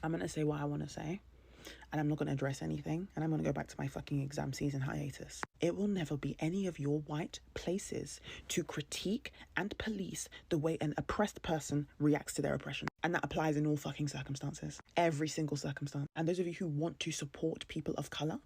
I'm going to say what I want to say, and I'm not going to address anything, and I'm going to go back to my fucking exam season hiatus. It will never be any of your white places to critique and police the way an oppressed person reacts to their oppression. And that applies in all fucking circumstances. Every single circumstance. And those of you who want to support people of colour,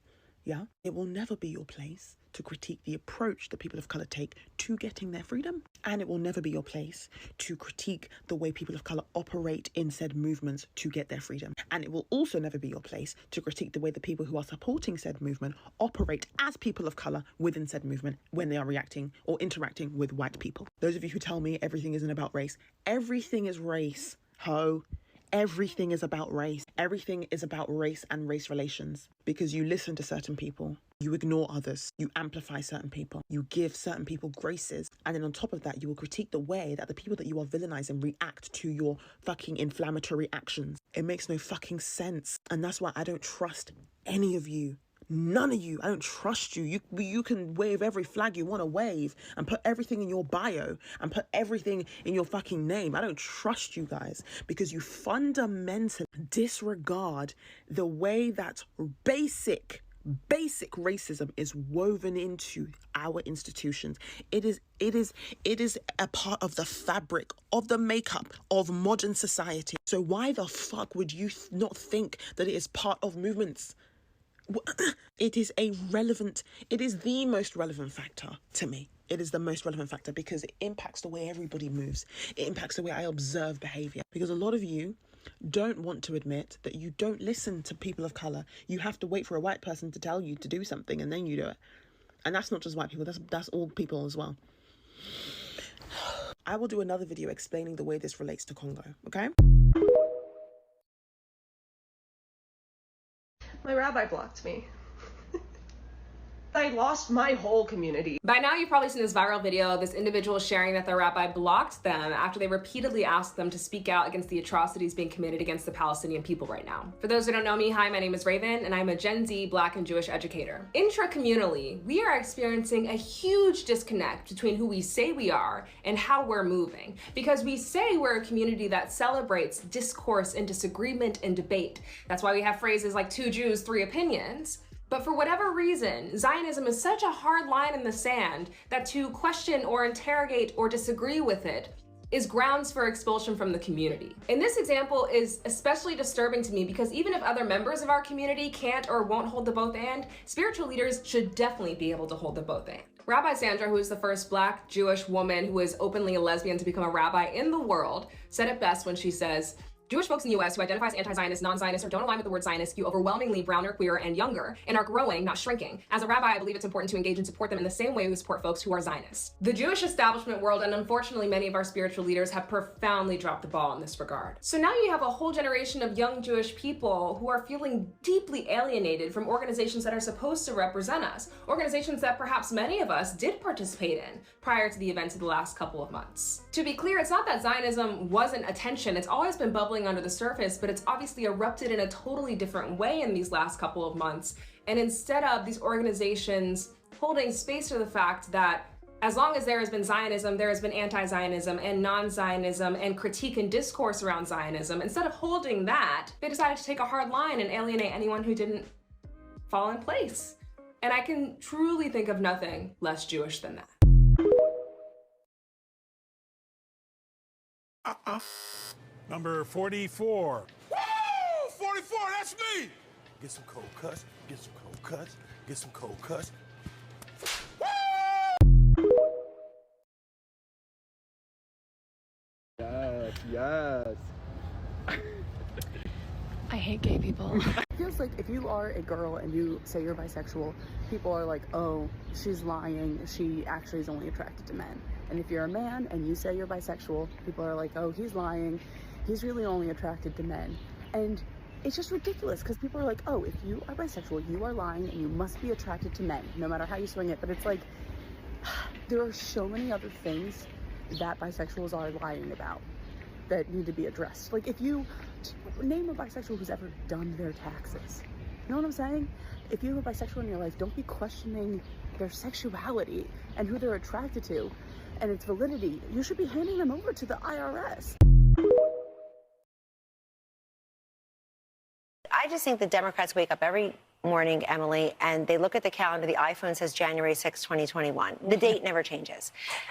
yeah, it will never be your place to critique the approach that people of colour take to getting their freedom. And it will never be your place to critique the way people of colour operate in said movements to get their freedom. And it will also never be your place to critique the way the people who are supporting said movement operate as people of colour within said movement when they are reacting or interacting with white people. Those of you who tell me everything isn't about race, everything is race, ho. Everything is about race. Everything is about race and race relations, because you listen to certain people, you ignore others, you amplify certain people, you give certain people graces, and then on top of that, you will critique the way that the people that you are villainizing react to your fucking inflammatory actions. It makes no fucking sense. And that's why I don't trust any of you. None of you. I don't trust you. You can wave every flag you want to wave and put everything in your bio and put everything in your fucking name. I don't trust you guys, because you fundamentally disregard the way that basic racism is woven into our institutions. It is a part of the fabric of the makeup of modern society. So why the fuck would you not think that it is part of movements? It is the most relevant factor to me. It is the most relevant factor because it impacts the way everybody moves. It impacts the way I observe behavior. Because a lot of you don't want to admit that you don't listen to people of color. You have to wait for a white person to tell you to do something and then you do it. And that's not just white people, that's all people as well. I will do another video explaining the way this relates to Congo, okay? My rabbi blocked me. I lost my whole community. By now you've probably seen this viral video of this individual sharing that their rabbi blocked them after they repeatedly asked them to speak out against the atrocities being committed against the Palestinian people right now. For those who don't know me, hi, my name is Raven and I'm a Gen Z Black and Jewish educator. Intra-communally, we are experiencing a huge disconnect between who we say we are and how we're moving. Because we say we're a community that celebrates discourse and disagreement and debate. That's why we have phrases like 2 Jews, 3 opinions. But for whatever reason, Zionism is such a hard line in the sand that to question or interrogate or disagree with it is grounds for expulsion from the community. And this example is especially disturbing to me because even if other members of our community can't or won't hold the both and, spiritual leaders should definitely be able to hold the both and. Rabbi Sandra, who is the first Black Jewish woman who is openly a lesbian to become a rabbi in the world, said it best when she says, Jewish folks in the US who identify as anti-Zionist, non-Zionist, or don't align with the word Zionist skew overwhelmingly browner, queer, and younger, and are growing, not shrinking. As a rabbi, I believe it's important to engage and support them in the same way we support folks who are Zionists. The Jewish establishment world, and unfortunately many of our spiritual leaders, have profoundly dropped the ball in this regard. So now you have a whole generation of young Jewish people who are feeling deeply alienated from organizations that are supposed to represent us, organizations that perhaps many of us did participate in prior to the events of the last couple of months. To be clear, it's not that Zionism wasn't attention, it's always been bubbling under the surface, but it's obviously erupted in a totally different way in these last couple of months. And instead of these organizations holding space for the fact that as long as there has been Zionism, there has been anti-Zionism and non-Zionism and critique and discourse around Zionism, instead of holding that, they decided to take a hard line and alienate anyone who didn't fall in place. And I can truly think of nothing less Jewish than that. Number 44. Woo! 44, that's me! Get some cold cuts, get some cold cuts, get some cold cuts. Yes. I hate gay people. It feels like if you are a girl and you say you're bisexual, people are like, oh, she's lying. She actually is only attracted to men. And if you're a man and you say you're bisexual, people are like, oh, he's lying. He's really only attracted to men. And it's just ridiculous because people are like, oh, if you are bisexual, you are lying and you must be attracted to men, no matter how you swing it. But it's like, there are so many other things that bisexuals are lying about that need to be addressed. Like, if you name a bisexual who's ever done their taxes, you know what I'm saying? If you have a bisexual in your life, don't be questioning their sexuality and who they're attracted to and its validity. You should be handing them over to the IRS. I just think the Democrats wake up every morning, Emily, and they look at the calendar. The iPhone says January 6, 2021. The date never changes.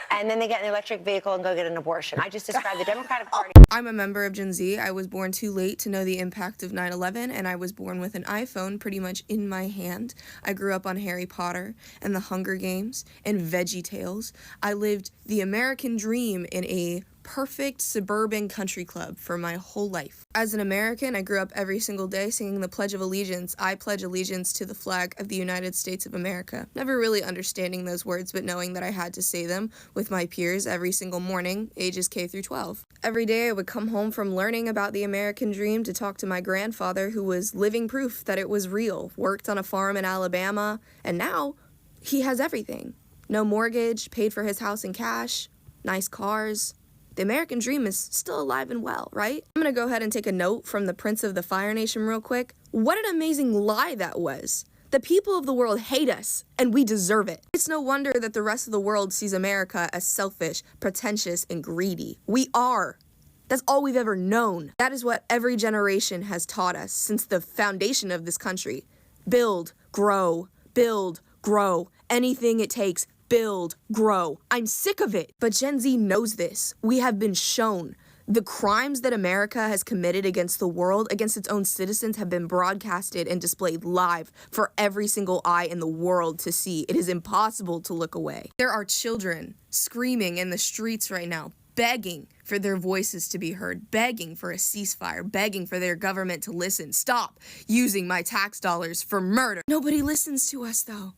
And then they get in an electric vehicle and go get an abortion. I just described the Democratic Party. I'm a member of Gen Z. I was born too late to know the impact of 9/11, and I was born with an iPhone pretty much in my hand. I grew up on Harry Potter and the Hunger Games and Veggie Tales. I lived the American dream in a perfect suburban country club for my whole life. As an American, I grew up every single day singing the Pledge of Allegiance. I pledge allegiance to the flag of the United States of America. Never really understanding those words, but knowing that I had to say them with my peers every single morning, ages K through 12. Every day I would come home from learning about the American dream to talk to my grandfather, who was living proof that it was real, worked on a farm in Alabama, and now he has everything. No mortgage, paid for his house in cash, nice cars. The American dream is still alive and well, right? I'm gonna go ahead and take a note from the Prince of the Fire Nation real quick. What an amazing lie that was. The people of the world hate us, and we deserve it. It's no wonder that the rest of the world sees America as selfish, pretentious, and greedy. We are. That's all we've ever known. That is what every generation has taught us since the foundation of this country. Build, grow, anything it takes. Build, grow. I'm sick of it. But Gen Z knows this. We have been shown. The crimes that America has committed against the world, against its own citizens, have been broadcasted and displayed live for every single eye in the world to see. It is impossible to look away. There are children screaming in the streets right now, begging for their voices to be heard, begging for a ceasefire, begging for their government to listen. Stop using my tax dollars for murder. Nobody listens to us, though.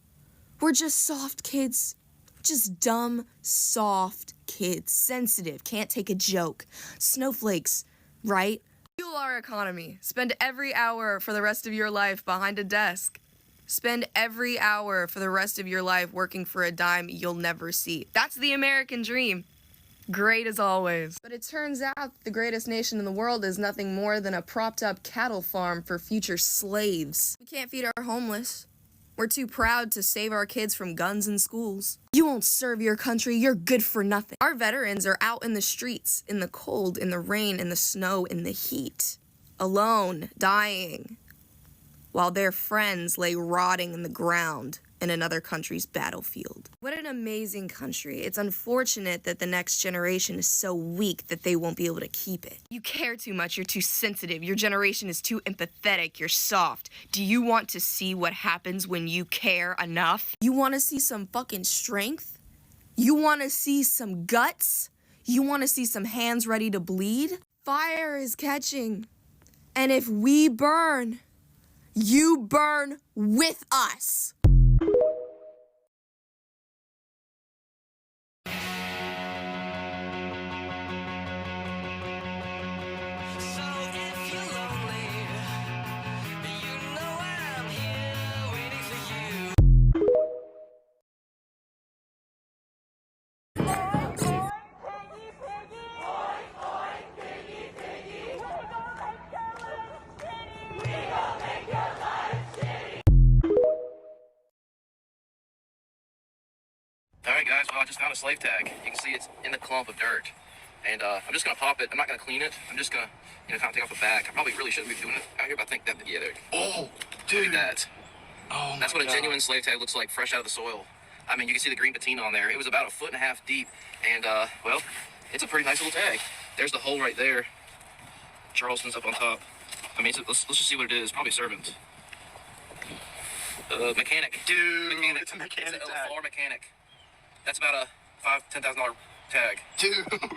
We're just soft kids. Just dumb, soft kids. Sensitive, can't take a joke. Snowflakes, right? Fuel our economy. Spend every hour for the rest of your life behind a desk. Spend every hour for the rest of your life working for a dime you'll never see. That's the American dream. Great as always. But it turns out the greatest nation in the world is nothing more than a propped up cattle farm for future slaves. We can't feed our homeless. We're too proud to save our kids from guns in schools. You won't serve your country, you're good for nothing. Our veterans are out in the streets, in the cold, in the rain, in the snow, in the heat, alone, dying, while their friends lay rotting in the ground in another country's battlefield. What an amazing country. It's unfortunate that the next generation is so weak that they won't be able to keep it. You care too much, you're too sensitive, your generation is too empathetic, you're soft. Do you want to see what happens when you care enough? You want to see some fucking strength? You want to see some guts? You want to see some hands ready to bleed? Fire is catching. And if we burn, you burn with us. Alright guys, well I just found a slave tag. You can see it's in the clump of dirt. And I'm just gonna pop it. I'm not gonna clean it. I'm just gonna, kind of take off the back. I probably really shouldn't be doing it out here, but I think that, yeah, there. Oh, dude. Look at that. Oh, that's what a genuine slave tag looks like, fresh out of the soil. I mean, you can see the green patina on there. It was about 1.5 feet deep. And, well, it's a pretty nice little tag. There's the hole right there. Charleston's up on top. I mean, let's just see what it is. Probably servant. Mechanic. Dude, mechanic. it's a mechanic It's a tag. LFR mechanic. That's about a $10,000 tag. Dude.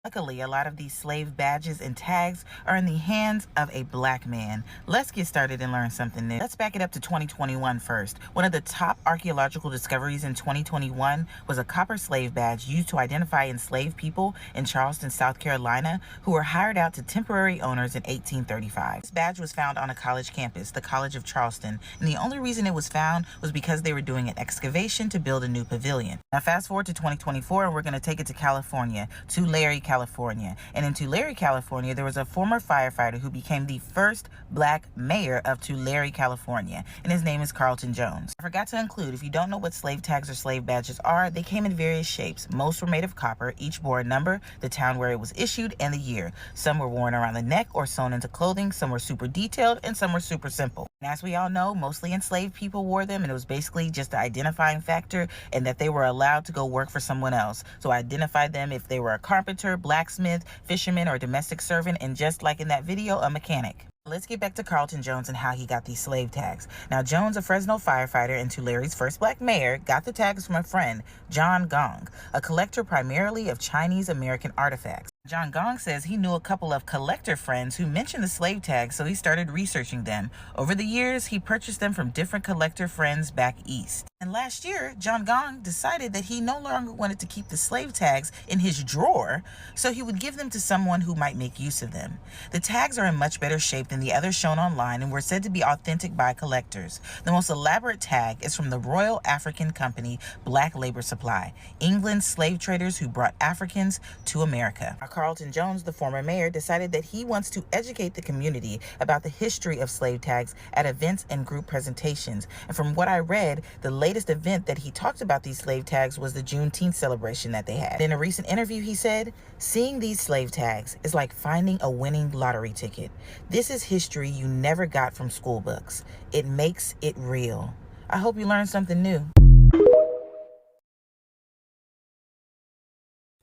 Luckily, a lot of these slave badges and tags are in the hands of a black man. Let's get started and learn something new. Let's back it up to 2021 first. One of the top archaeological discoveries in 2021 was a copper slave badge used to identify enslaved people in Charleston, South Carolina, who were hired out to temporary owners in 1835. This badge was found on a college campus, the College of Charleston, and the only reason it was found was because they were doing an excavation to build a new pavilion. Now fast forward to 2024, and we're going to take it to California, to Larry, California. California. And in Tulare, California, there was a former firefighter who became the first black mayor of Tulare, California. And his name is Carlton Jones. I forgot to include, if you don't know what slave tags or slave badges are, they came in various shapes. Most were made of copper. Each bore a number, the town where it was issued, and the year. Some were worn around the neck or sewn into clothing. Some were super detailed, and some were super simple. And as we all know, mostly enslaved people wore them, and it was basically just the identifying factor and that they were allowed to go work for someone else. So I identified them if they were a carpenter, blacksmith, fisherman, or domestic servant, and just like in that video, a mechanic. Let's get back to Carlton Jones and how he got these slave tags. Now, Jones, a Fresno firefighter and Tulare's first black mayor, got the tags from a friend, John Gong, a collector primarily of Chinese American artifacts. John Gong says he knew a couple of collector friends who mentioned the slave tags, so he started researching them. Over the years, he purchased them from different collector friends back east. And last year, John Gong decided that he no longer wanted to keep the slave tags in his drawer, so he would give them to someone who might make use of them. The tags are in much better shape than the others shown online and were said to be authentic by collectors. The most elaborate tag is from the Royal African Company Black Labor Supply, England's slave traders who brought Africans to America. Carlton Jones, the former mayor, decided that he wants to educate the community about the history of slave tags at events and group presentations. And from what I read, the latest event that he talked about these slave tags was the Juneteenth celebration that they had. In a recent interview, he said, "Seeing these slave tags is like finding a winning lottery ticket. This is history you never got from school books. It makes it real." I hope you learned something new.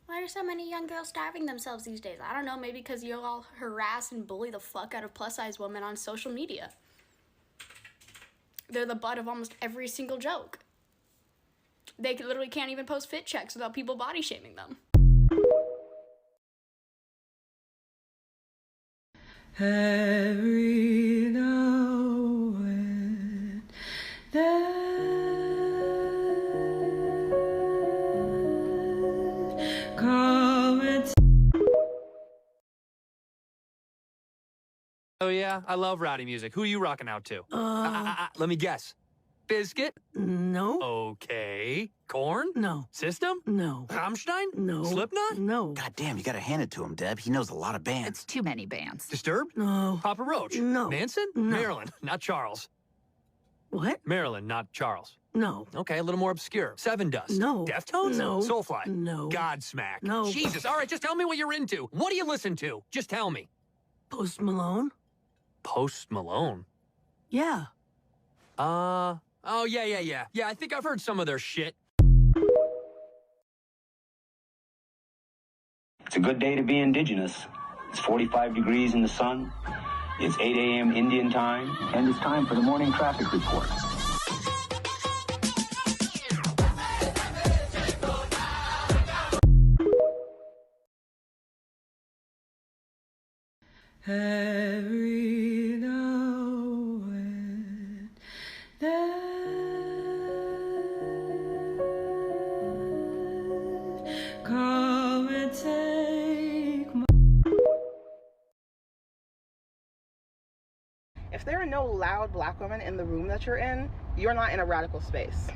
Why are so many young girls starving themselves these days? I don't know, maybe because you all harass and bully the fuck out of plus-size women on social media. They're the butt of almost every single joke. They literally can't even post fit checks without people body shaming them. Every now and then Oh yeah, I love rowdy music. Who are you rocking out to? Let me guess. Biscuit? No. Okay. Korn? No. System? No. Rammstein? No. Slipknot? No. God damn, you gotta hand it to him, Deb. He knows a lot of bands. It's too many bands. Disturbed? No. Papa Roach? No. Manson? No. Marilyn, not Charles. What? Marilyn, not Charles. No. Okay, a little more obscure. Seven Dust? No. Deftones? No. Soulfly? No. Godsmack? No. Jesus, all right, just tell me what you're into. What do you listen to? Just tell me. Post Malone? Post Malone? Yeah. Oh, yeah. Yeah, I think I've heard some of their shit. It's a good day to be indigenous. It's 45 degrees in the sun. It's 8 a.m. Indian time. And it's time for the morning traffic report. Every now and then come and take my... If there are no loud black women in the room that you're in, you're not in a radical space.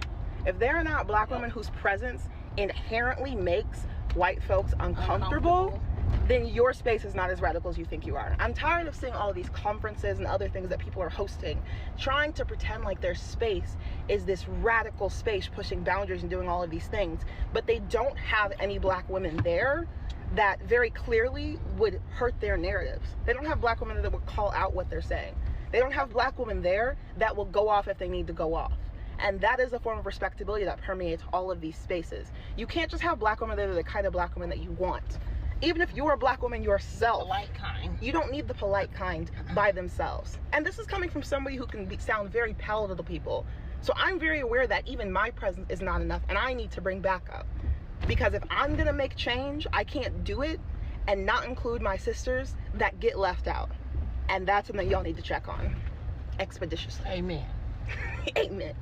If there are not black women whose presence inherently makes white folks uncomfortable, then your space is not as radical as you think you are. I'm tired of seeing all of these conferences and other things that people are hosting, trying to pretend like their space is this radical space pushing boundaries and doing all of these things, but they don't have any black women there that very clearly would hurt their narratives. They don't have black women that would call out what they're saying. They don't have black women there that will go off if they need to go off. And that is a form of respectability that permeates all of these spaces. You can't just have black women that are the kind of black women that you want. Even if you're a black woman yourself, polite kind, you don't need the polite kind by themselves. And this is coming from somebody who can sound very palatable to people. So I'm very aware that even my presence is not enough, and I need to bring backup. Because if I'm gonna make change, I can't do it and not include my sisters that get left out. And that's something y'all need to check on expeditiously. Amen. Amen.